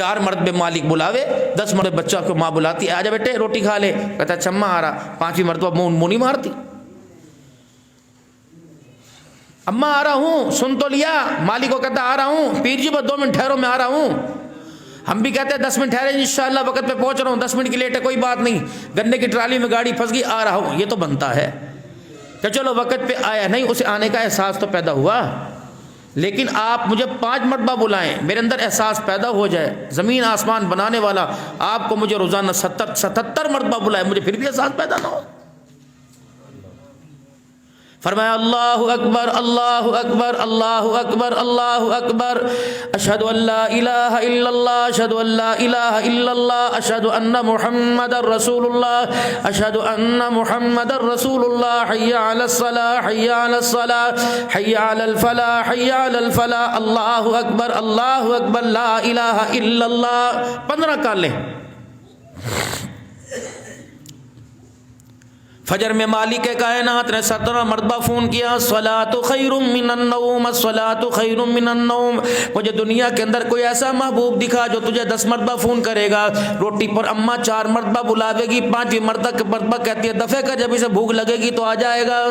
4 مرتبے مالک بلاوے، 10 مرتبے بچہ کو ماں بلاتی ہے، آجا بیٹے روٹی کھا لے، کہتا اچھا اماں آ رہا، 5ویں مرتبہ منہ نہیں مارتی، اماں آ رہا ہوں، سن تو لیا، مالک کو کہتا آ رہا ہوں، پیر جی بس 2 منٹ ٹھہرو میں آ رہا ہوں، ہم بھی کہتے ہیں 10 منٹ ٹھہرے انشاءاللہ وقت پہ پہنچ رہا ہوں، 10 منٹ کی لیٹ ہے کوئی بات نہیں، گنے کی ٹرالی میں گاڑی پھنس گئی آ رہا ہوں، یہ تو بنتا ہے کہ چلو وقت پہ آیا، نہیں اسے آنے کا احساس تو پیدا ہوا، لیکن آپ مجھے 5 مرتبہ بلائیں، میرے اندر احساس پیدا ہو جائے، زمین آسمان بنانے والا آپ کو مجھے روزانہ 77 مرتبہ بلائے، مجھے پھر بھی احساس پیدا نہ ہو۔ فرمایا اللہ اکبر اللہ اکبر اللہ اکبر اللہ اکبر، اشہد ان لا الہ الا اللہ اشہد ان لا الہ الا اللہ اشہد ان محمد رسول اللہ اشہد ان محمد رسول اللہ، حی علی الصلاۃ حی علی الصلاۃ حی علی الفلاح حی علی الفلاح، اللہ اکبر لا الہ الا اللہ، 15 کر لیں۔ فجر میں مالک کائنات نے 17 مرتبہ فون کیا، الصلاۃ خیر من النوم الصلاۃ خیر من النوم، مجھے دنیا کے اندر کوئی ایسا محبوب دکھا جو تجھے 10 مرتبہ فون کرے گا، روٹی پر اماں 4 مرتبہ بلاوے گی، 5ویں مرتبہ کہتی ہے دفعہ کا جب اسے بھوک لگے گی تو آ جائے گا،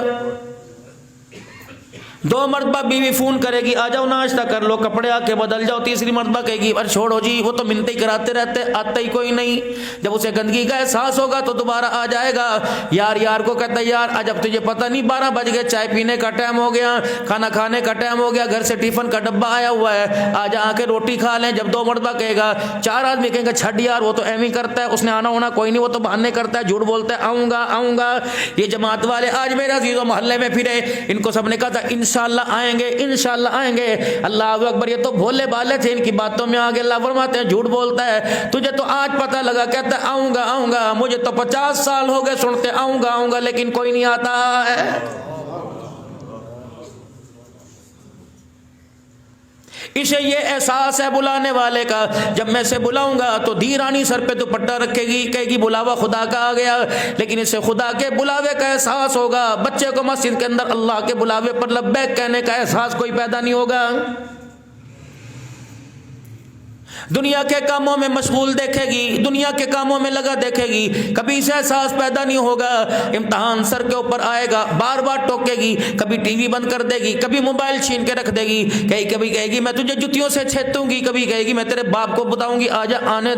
2 مرتبہ بیوی فون کرے گی آ جاؤ ناشتہ کر لو کپڑے آ کے بدل جاؤ، 3ری مرتبہ کہے گی ارے چھوڑو جی وہ تو منتیں کراتے رہتے آتا ہی کوئی نہیں، جب اسے گندگی کا احساس ہوگا تو دوبارہ آ جائے گا، یار کو کہتا ہے یار آج اب تجھے پتہ نہیں 12 بج گئے، چائے پینے کا ٹائم ہو گیا، کھانا کھانے کا ٹائم ہو گیا، گھر سے ٹیفن کا ڈبہ آیا ہوا ہے، آج آ کے روٹی کھا لیں، جب 2 مرتبہ کہے گا 4 آدمی کہیں گے چھڈ یار وہ تو ایویں ہی کرتا ہے، اس نے آنا ہونا کوئی نہیں، وہ تو بہانے کرتا ہے، جھوٹ بولتا ہے آؤں گا، یہ جماعت والے آج میرے عزیزوں محلے میں پھرے، ان کو سب نے کہا تھا انشاءاللہ آئیں گے، اللہ اکبر، یہ تو بھولے بالے تھے، ان کی باتوں میں آگے اللہ فرماتے ہیں جھوٹ بولتا ہے، تجھے تو آج پتہ لگا، کہتا ہے آؤں گا، مجھے تو 50 سال ہو گئے سنتے آؤں گا لیکن کوئی نہیں آتا ہے۔ اسے یہ احساس ہے بلانے والے کا، جب میں اسے بلاؤں گا تو دھیرانی سر پہ دوپٹہ رکھے گی، کہے گی بلاوا خدا کا آ گیا، لیکن اسے خدا کے بلاوے کا احساس ہوگا، بچے کو مسجد کے اندر اللہ کے بلاوے پر لبیک کہنے کا احساس کوئی پیدا نہیں ہوگا، دنیا کے کاموں میں مشغول دیکھے گی، دنیا کے کاموں میں لگا دیکھے گی، کبھی اسے احساس پیدا نہیں ہوگا، امتحان سر کے اوپر آئے گا، بار بار ٹوکے گی، کبھی ٹی وی بند کر دے گی، کبھی موبائل چھین کے رکھ دے گی، کبھی کہے گی میں تجھے جوتیوں سے چھیدوں گی، کبھی کہے گی میں تیرے باپ کو بتاؤں گی آجا آنے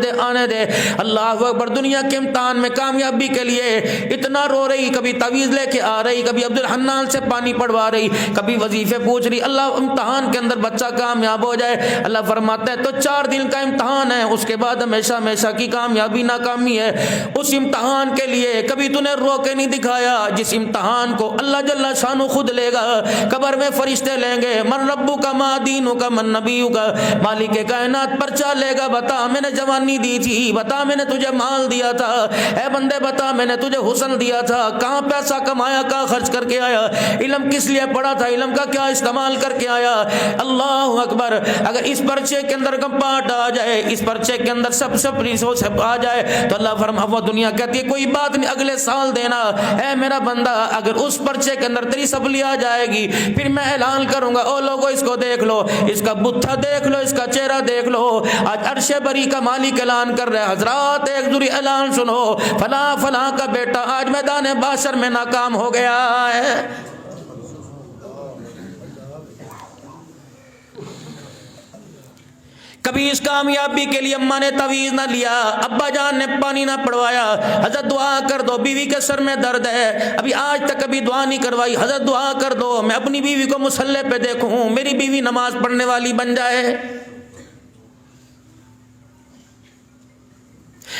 دے، اللہ اکبر، دنیا کے امتحان میں کامیابی کے لیے اتنا رو رہی، کبھی تعویذ لے کے آ رہی، کبھی عبد الحنان سے پانی پڑوا رہی، کبھی وظیفے پوچھ رہی، اللہ امتحان کے اندر بچہ کامیاب ہو جائے، اللہ فرماتا ہے تو 4 دن کا امتحان ہے، اس کے بعد ہمیشہ کی کامیابی ناکامی ہے، اس امتحان کے لیے کبھی تو نے رو کے نہیں دکھایا، جس امتحان کو اللہ جل شانہ خود لے گا، قبر میں فرشتے لیں گے، من ربک ما دینک من نبیک، مالک کائنات پرچہ لے گا، بتا میں نے جوانی دی تھی، بتا میں نے تجھے مال دیا تھا، اے بندے بتا میں نے تجھے حسن دیا تھا، کہاں پیسہ کمایا، کہاں خرچ کر کے آیا، علم کس لیے پڑھا تھا، علم کا کیا استعمال کر کے آیا، اللہ اکبر، اگر اس پرچے کے اندر کمپاٹ آ جائے، اس پرچے کے اندر سب ریسورس آ جائے تو اللہ فرما، وہ دنیا کہتی ہے کوئی بات نہیں اگلے سال دینا، اے میرا بندہ اگر اس پرچے کے اندر تیری سپلی آ جائے گی، پھر میں اعلان کروں گا او لوگو اس کو دیکھ لو، اس کا بتھا دیکھ لو، اس کا چہرہ دیکھ لو، آج عرش بری کا مالک اعلان کر رہے حضرات، ایک ذری اعلان سنو، فلاں کا بیٹا آج میدان باشر میں ناکام ہو گیا ہے۔ کبھی اس کامیابی کے لیے اماں نے تعویذ نہ لیا، ابا جان نے پانی نہ پڑوایا، حضرت دعا کر دو بیوی کے سر میں درد ہے، ابھی آج تک کبھی دعا نہیں کروائی، حضرت دعا کر دو میں اپنی بیوی کو مصلی پہ دیکھوں، میری بیوی نماز پڑھنے والی بن جائے۔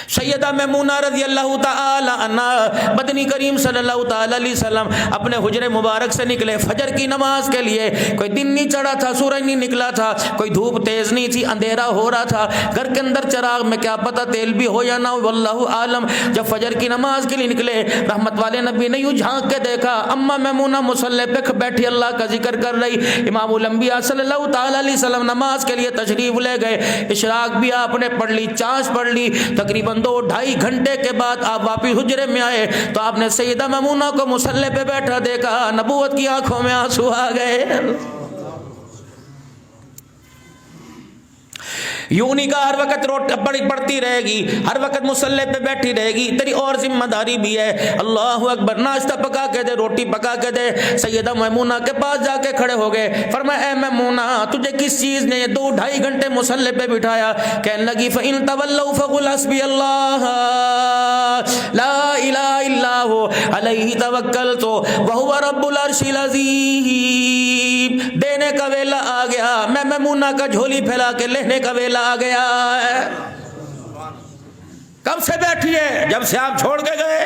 سیدہ میمونہ رضی اللہ تعالی عنہ، مدنی کریم صلی اللہ تعالی علیہ وسلم اپنے حجرے مبارک سے نکلے فجر کی نماز کے لیے، کوئی دن نہیں چڑھا تھا، سورج نہیں نکلا تھا، کوئی دھوپ تیز نہیں تھی، اندھیرا ہو رہا تھا، گھر کے اندر چراغ میں کیا پتہ تیل بھی ہو یا نہ ہو، واللہ عالم، جب فجر کی نماز کے لیے نکلے، رحمت والے نبی نے یوں جھانک کے دیکھا، اما میمونہ مصلی پہ بیٹھی اللہ کا ذکر کر رہی، امام الانبیاء صلی اللہ تعالی علیہ وسلم نماز کے لیے تشریف لے گئے، اشراق بھی آپ نے پڑھ لی، چاش پڑھ لی، تقریباً 2-2.5 گھنٹے کے بعد آپ واپس حجرے میں آئے تو آپ نے سیدہ میمونہ کو مصلی پہ بیٹھا دیکھا، نبوت کی آنکھوں میں آنسو آ گئے، یوں نہیں کہا ہر وقت روٹی پڑتی رہے گی، ہر وقت مصلی پہ بیٹھی رہے گی، تیری اور ذمہ داری بھی ہے۔ اللہ اکبر، ناشتہ پکا کے دے، روٹی پکا کے دے۔ سیدہ میمونہ کے پاس جا کے کھڑے ہو گئے، فرمایا اے میمونہ تجھے کس چیز نے 2-2.5 گھنٹے مصلی پہ بٹھایا؟ کہنے لگی فَإِن تَوَلَّوْا فَقُلْ حَسْبِيَ اللَّهُ لَا إِلَهَ إِلَّا هُوَ عَلَيْهِ تَوَكَّلْتُ وَهُوَ رَبُّ الْعَرْشِ الْعَظِيمِ۔ دینے کا ویلا آ گیا، میں میمونہ کا جھولی پھیلا کے لینے کا ویلا آ گیا ہے۔ کب سے بیٹھی ہے؟ جب سے آپ چھوڑ کے گئے۔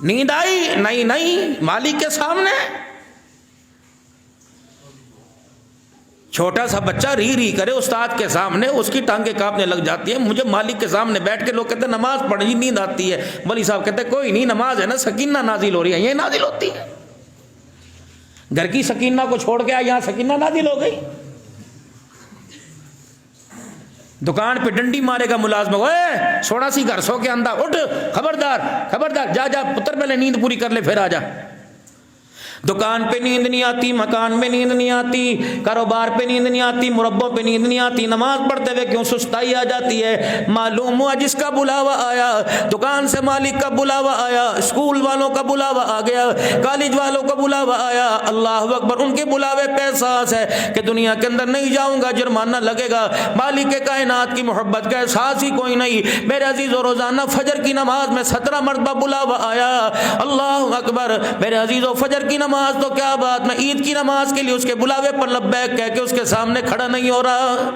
نیند آئی؟ نہیں، مالک کے سامنے۔ چھوٹا سا بچہ ری کرے استاد کے سامنے، اس کی ٹانگیں کانپنے لگ جاتی ہیں۔ مجھے مالک کے سامنے بیٹھ کے لوگ کہتے ہیں نماز پڑھنی، نیند آتی ہے۔ ولی صاحب کہتے ہیں کوئی نہیں، نماز ہے نا، سکینہ نازل ہو رہی ہے، یہ نازل ہوتی ہے۔ گھر کی سکینہ کو چھوڑ کے یہاں سکینہ نازل ہو گئی۔ دکان پہ ڈنڈی مارے گا ملازم، اوے سونا سی گھر سو کے اندر اٹھ، خبردار، جا پتر پہلے نیند پوری کر لے پھر آ جا۔ دکان پہ نیند نہیں آتی، مکان میں نیند نہیں آتی، کاروبار پہ نیند نہیں آتی، مربوں پہ نیند نہیں آتی، نماز پڑھتے ہوئے کیوں سستی آ جاتی ہے؟ معلوم ہوا جس کا بلاوا آیا، دکان سے مالک کا بلاوا آیا، اسکول والوں کا بلاوا آ گیا، کالج والوں کا بلاوا آیا، اللہ اکبر، ان کے بلاوے پہ احساس ہے کہ دنیا کے اندر نہیں جاؤں گا جرمانہ لگے گا۔ مالک کائنات کی محبت کا احساس ہی کوئی نہیں۔ میرے عزیزو روزانہ فجر کی نماز میں 17 مرتبہ بلاوا آیا، اللہ اکبر۔ میرے عزیزو فجر کی نماز تو کیا بات، میں عید کی نماز کے لیے اس کے بلاوے پر لبیک کہہ کے اس کے سامنے کھڑا نہیں ہو رہا۔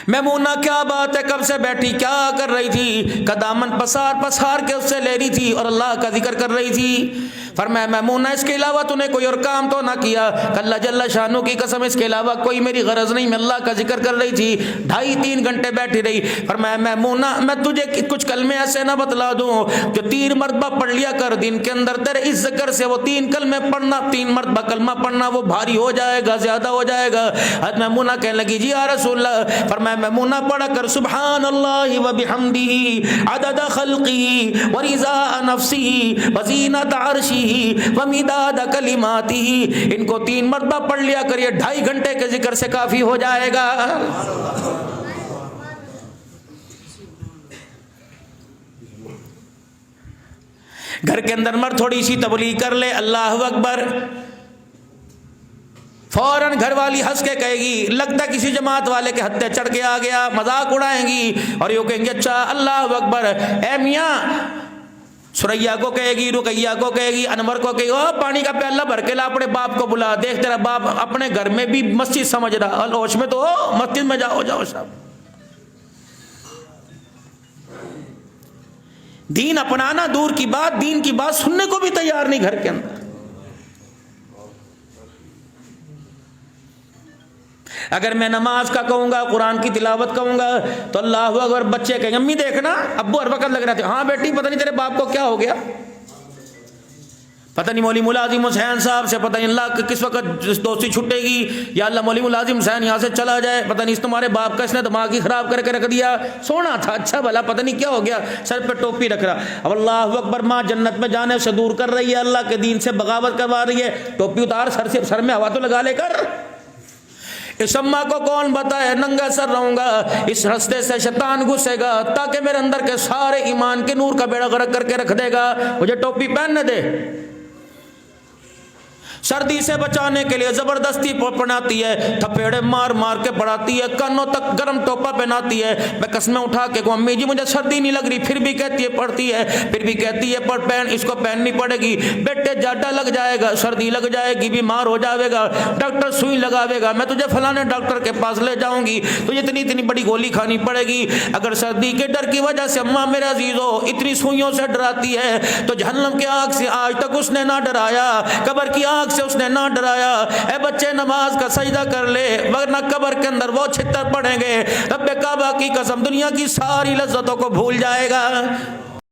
میمونہ کیا بات ہے، کب سے بیٹھی کیا کر رہی تھی؟ دامن پسار کے اس سے لے رہی تھی اور اللہ کا ذکر کر رہی تھی۔ فرمایا میمونہ اس کے علاوہ تو نے کوئی اور کام تو نہ کیا؟ اللہ جل شانہ کی قسم اس کے علاوہ کوئی میری غرض نہیں، میں اللہ کا ذکر کر رہی تھی۔ 2.5-3 گھنٹے بیٹھی رہی۔ فرمایا میمونہ میں تجھے کچھ کلمے ایسے نہ بتلا دوں جو 3 مرتبہ پڑھ لیا کر دن کے اندر، تیرے اس ذکر سے وہ 3 کلمے پڑھنا، 3 مرتبہ کلمہ پڑھنا وہ بھاری ہو جائے گا، زیادہ ہو جائے گا۔ حضرت میمونہ کہنے لگی جی یا رسول اللہ۔ فرمایا میمونہ پڑھا کر سبحان اللہ وبحمدہ عدد خلقہ ورضاء نفسہ وزینۃ عرشہ ومداد کلماتہ، ان کو 3 مرتبہ پڑھ لیا کر، یہ 2.5 گھنٹے کے ذکر سے کافی ہو جائے گا۔ گھر کے اندر مرد تھوڑی سی تبلیغ کر لے، اللہ اکبر، فوراً گھر والی ہنس کے کہے گی لگتا کسی جماعت والے کے ہتھے چڑھ کے آ گیا، مذاق اڑائیں گی اور یوں کہیں گے اچھا اللہ اکبر، اے میاں، سریا کو کہے گی، رقیہ کو کہے گی، انور کو کہے گی او پانی کا پیالہ بھر کے لا، اپنے باپ کو بلا، دیکھ تیرا باپ اپنے گھر میں بھی مسجد سمجھ رہا، ہوش میں تو ہو، مسجد میں جاؤ صاحب۔ دین اپنانا دور کی بات، دین کی بات سننے کو بھی تیار نہیں گھر کے اندر۔ اگر میں نماز کا کہوں گا، قرآن کی تلاوت کہوں گا تو اللہ اکبر، بچے کہیں امی دیکھنا، ابو ہر وقت لگ رہے تھے، ہاں بیٹی پتہ نہیں تیرے باپ کو کیا ہو گیا، پتہ نہیں مولوی ملازم حسین صاحب سے پتہ نہیں اللہ کس وقت دوستی چھٹے گی، یا اللہ مولوی ملازم حسین یہاں سے چلا جائے، پتہ نہیں اس تمہارے باپ کا اس نے دماغ ہی خراب کر کے رکھ دیا، سونا تھا اچھا بھلا پتہ نہیں کیا ہو گیا، سر پہ ٹوپی رکھ رہا، اب اللہ اکبر، ماں جنت میں جانے سے دور کر رہی ہے، اللہ کے دین سے بغاوت کروا رہی ہے، ٹوپی اتار، سر میں ہوا تو لگا لے کر۔ اس اماں کو کون بتائے ننگا سر رہوں گا، اس رستے سے شیطان گھسے گا تاکہ میرے اندر کے سارے ایمان کے نور کا بیڑا غرق کر کے رکھ دے گا، مجھے ٹوپی پہننے دے۔ سردی سے بچانے کے لیے زبردستی پڑھاتی ہے، تھپیڑے مار مار کے پڑھاتی ہے، کانوں تک گرم ٹوپا پہناتی ہے، میں قسمیں اٹھا کے کہوں امی جی مجھے سردی نہیں لگ رہی، پھر بھی کہتی ہے پڑھتی ہے، پھر بھی کہتی ہے پہن، اس کو پہننی پڑے گی، بیٹے جاڈا لگ جائے گا، سردی لگ جائے گی، بیمار ہو جاوے گا، ڈاکٹر سوئی لگاوے گا، میں تجھے فلانے ڈاکٹر کے پاس لے جاؤں گی، تجھے اتنی بڑی گولی کھانی پڑے گی۔ اگر سردی کے ڈر کی وجہ سے اماں میرے عزیزو اتنی سوئیوں سے ڈراتی ہے تو جہنم کی آگ سے آج تک اس نے نہ ڈرایا، قبر کی آگ سے اس نے نہ ڈرایا۔ اے بچے نماز کا سجدہ کر لے ورنہ قبر کے اندر وہ چھتر پڑیں گے، رب کعبہ کی قسم دنیا کی ساری لذتوں کو بھول جائے گا۔